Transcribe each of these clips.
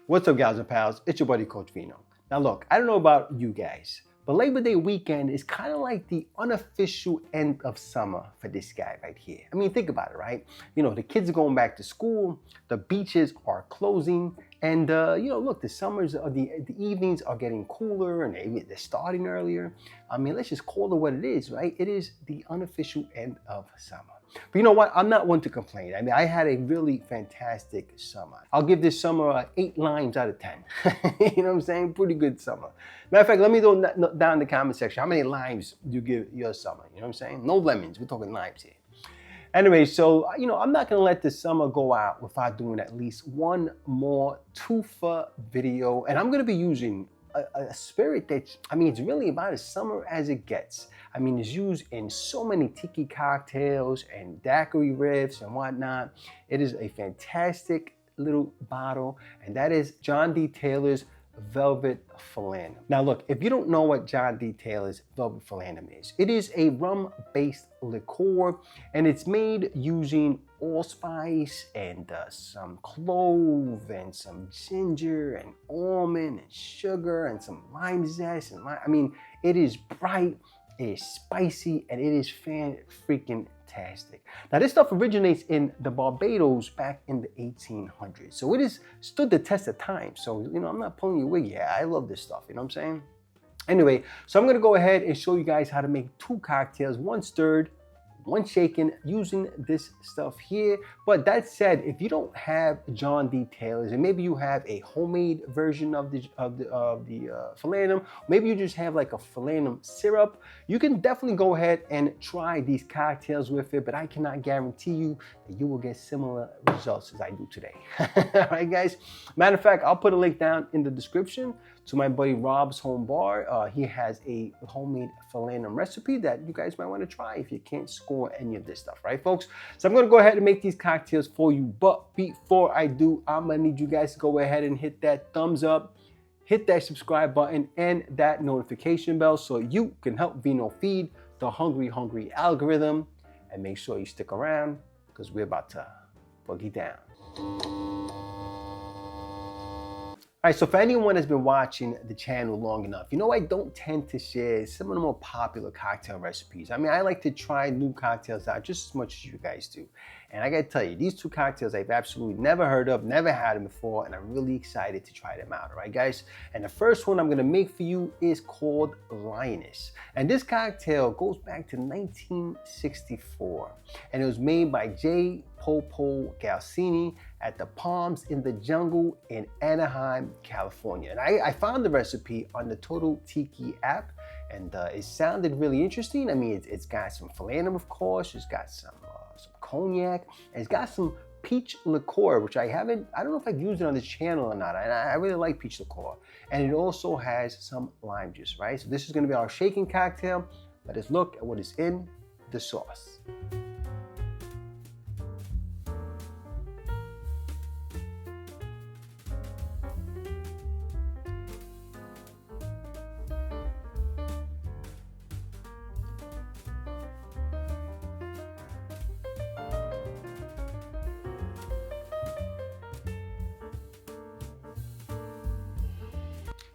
What's up, gals and pals? It's your buddy Coach Vino. Now look, I don't know about you guys, but Labor Day weekend is kind of like the unofficial end of summer for this guy right here. I mean, think about it, right? You know, the kids are going back to school, the beaches are closing, and look, the summers, the evenings are getting cooler, and they're starting earlier. I mean, let's just call it what it is, right? It is the unofficial end of summer. But you know what? I'm not one to complain. I mean, I had a really fantastic summer. I'll give this summer 8 limes out of 10. You know what I'm saying? Pretty good summer. Matter of fact, let me know down in the comment section, how many limes do you give your summer? You know what I'm saying? No lemons. We're talking limes here. Anyway, so, I'm not going to let this summer go out without doing at least one more twofer video. And I'm going to be using a spirit that, it's really about as summer as it gets. I mean, it's used in so many tiki cocktails and daiquiri riffs and whatnot. It is a fantastic little bottle, and that is John D. Taylor's Velvet Falernum. Now look, if you don't know what John D. Taylor's Velvet Falernum is, it is a rum-based liqueur, and it's made using allspice and some clove and some ginger and almond and sugar and some lime zest and it is bright, it is spicy, and it is fan-freaking-tastic. Now, this stuff originates in the Barbados back in the 1800s. So it has stood the test of time. So, I'm not pulling your wig. Yeah, I love this stuff. You know what I'm saying? Anyway, so I'm going to go ahead and show you guys how to make 2 cocktails, 1 stirred, 1 shaken, using this stuff here. But that said, if you don't have John D. Taylor's, and maybe you have a homemade version of the falernum, maybe you just have like a falernum syrup, you can definitely go ahead and try these cocktails with it. But I cannot guarantee you that you will get similar results as I do today. All right, guys. Matter of fact, I'll put a link down in the description to my buddy Rob's Home Bar. He has a homemade falernum recipe that you guys might want to try if you can't score any of this stuff, right, folks? So I'm going to go ahead and make these cocktails for you. But before I do, I'm going to need you guys to go ahead and hit that thumbs up, hit that subscribe button, and that notification bell so you can help Vino feed the hungry algorithm. And make sure you stick around because we're about to boogie down. All right, so for anyone that's been watching the channel long enough, I don't tend to share some of the more popular cocktail recipes. I like to try new cocktails out just as much as you guys do. And I gotta tell you, these 2 cocktails I've absolutely never heard of, never had them before, and I'm really excited to try them out, all right, guys? And the first one I'm gonna make for you is called LIONESS. And this cocktail goes back to 1964, and it was made by Popo Galsini at the Palms in the Jungle in Anaheim, California. And I found the recipe on the Total Tiki app, and it sounded really interesting. It's got some falernum, of course. It's got some cognac, and it's got some peach liqueur, which I don't know if I've used it on this channel or not. I really like peach liqueur. And it also has some lime juice, right? So this is gonna be our shaking cocktail. Let us look at what is in the sauce.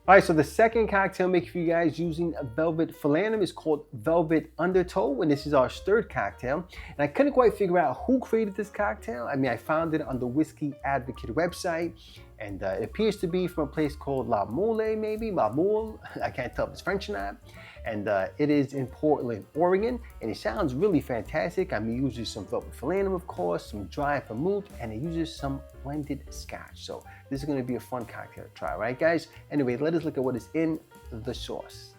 All right, so the second cocktail maker for you guys using a Velvet Falernum is called Velvet Undertow, and this is our stirred cocktail. And I couldn't quite figure out who created this cocktail. I found it on the Whiskey Advocate website, and it appears to be from a place called La Moule, maybe, La Moule. I can't tell if it's French or not. And it is in Portland, Oregon, and it sounds really fantastic. It uses some Velvet Falernum, of course, some dry Vermouth, and it uses some blended Scotch. So this is gonna be a fun cocktail to try, right, guys? Anyway, let us look at what is in the sauce.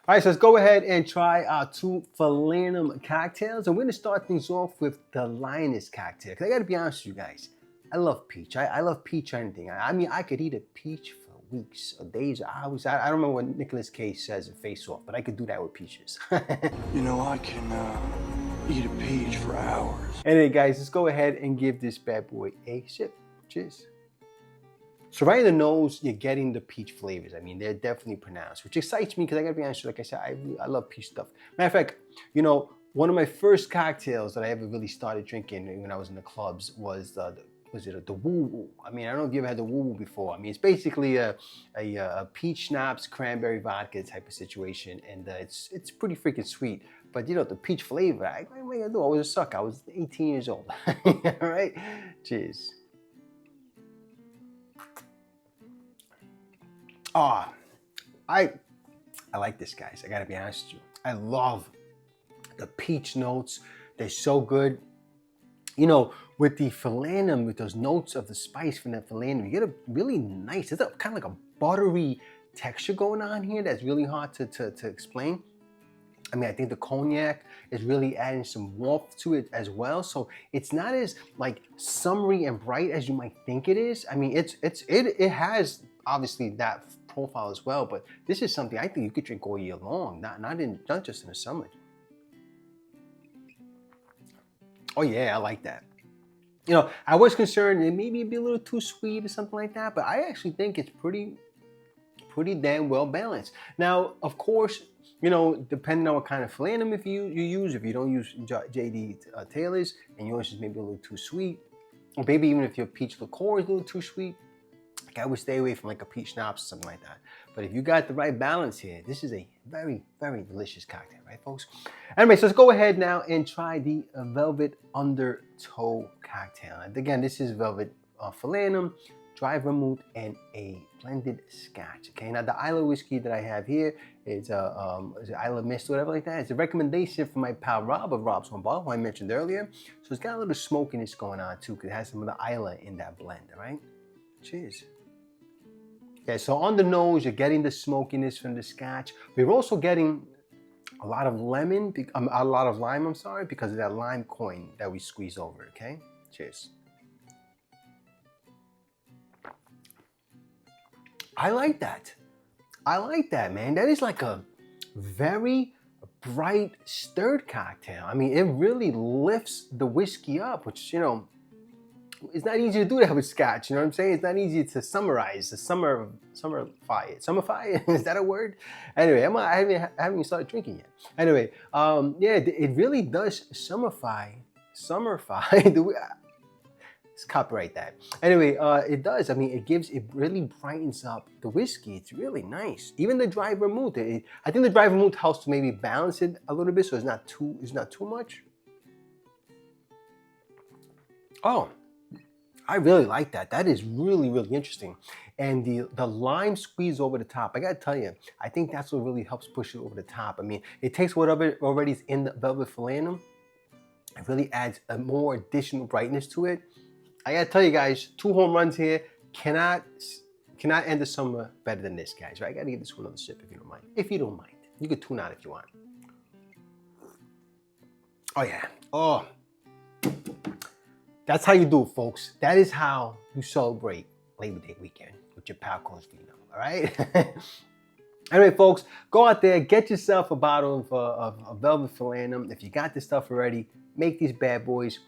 All right, so let's go ahead and try our 2 falernum cocktails. And we're gonna start things off with the LIONESS cocktail. Cause I gotta be honest with you guys, I love peach. I love peach or anything. I could eat a peach for weeks or days or hours. I don't remember what Nicolas Cage says in Face Off, but I could do that with peaches. You know, I can eat a peach for hours. Anyway, guys, let's go ahead and give this bad boy a sip. Cheers. So right in the nose, you're getting the peach flavors. I mean, they're definitely pronounced, which excites me because I gotta be honest, like I said, I love peach stuff. Matter of fact, you know, one of my first cocktails that I ever really started drinking when I was in the clubs was the Woo Woo. I mean, I don't know if you ever had the Woo Woo before. I mean, it's basically a peach schnapps, cranberry vodka type of situation, and it's pretty freaking sweet. But you know, the peach flavor, I was a sucker. I was 18 years old. All right, cheers. Ah, I like this, guys. I gotta be honest with you. I love the peach notes. They're so good. You know, with the Falernum, with those notes of the spice from that Falernum, you get a really nice, it's kind of like a buttery texture going on here that's really hard to explain. I mean, I think the Cognac is really adding some warmth to it as well. So it's not as like summery and bright as you might think it is. I mean, it has obviously that profile as well, but this is something I think you could drink all year long, not just in the summer. Oh yeah, I like that. You know, I was concerned it maybe be a little too sweet or something like that, but I actually think it's pretty damn well balanced. Now, of course, you know, depending on what kind of Falernum if you use, if you don't use JD Taylor's and yours is maybe a little too sweet, or maybe even if your peach liqueur is a little too sweet, like I would stay away from like a peach schnapps or something like that. But if you got the right balance here, this is a very, very delicious cocktail, right, folks? Anyway, so let's go ahead now and try the Velvet Undertow cocktail. And again, this is Velvet Falernum, dry vermouth, and a blended Scotch. Okay, now the Isla whiskey that I have here is Isla Mist, whatever like that. It's a recommendation from my pal Rob of Rob's Home Bar, who I mentioned earlier. So it's got a little smokiness going on too, because it has some of the Isla in that blend. All right, cheers. Yeah, so on the nose, you're getting the smokiness from the Scotch. We're also getting a lot of lime, I'm sorry, because of that lime coin that we squeeze over, okay? Cheers. I like that. I like that, man. That is like a very bright, stirred cocktail. I mean, it really lifts the whiskey up, which, you know, it's not easy to do that with Scotch, you know what I'm saying? It's not easy to summarize the summerify it. Summerify? Is that a word? Anyway, I haven't even started drinking yet. Anyway, yeah, it really does summerify let's copyright that. Anyway, it does. I mean, it really brightens up the whiskey. It's really nice. Even the dry vermouth. I think the dry vermouth helps to maybe balance it a little bit, so it's not too much. Oh, I really like that. That is really, really interesting. And the lime squeeze over the top, I gotta tell you, I think that's what really helps push it over the top. I mean, it takes whatever already is in the Velvet Falernum, it really adds a more additional brightness to it. I gotta tell you guys, 2 home runs here. Cannot end the summer better than this, guys. Right? I gotta give this one another sip if you don't mind. If you don't mind, you could tune out if you want. Oh yeah. Oh. That's how you do it, folks. That is how you celebrate Labor Day weekend with your pal Coach Vino, all right? Anyway, folks, go out there, get yourself a bottle of Velvet Falernum. If you got this stuff already, make these bad boys.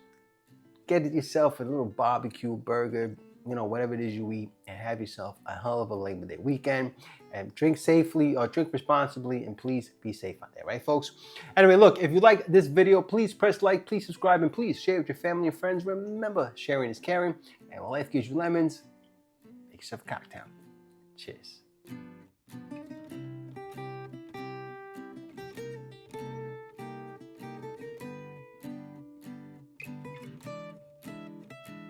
Get yourself a little barbecue burger, you know, whatever it is you eat, and have yourself a hell of a Labor Day weekend. And drink safely or drink responsibly, and please be safe out there, right, folks? Anyway, look, if you like this video, please press like, please subscribe, and please share with your family and friends. Remember, sharing is caring, and when life gives you lemons, make yourself a cocktail. Cheers.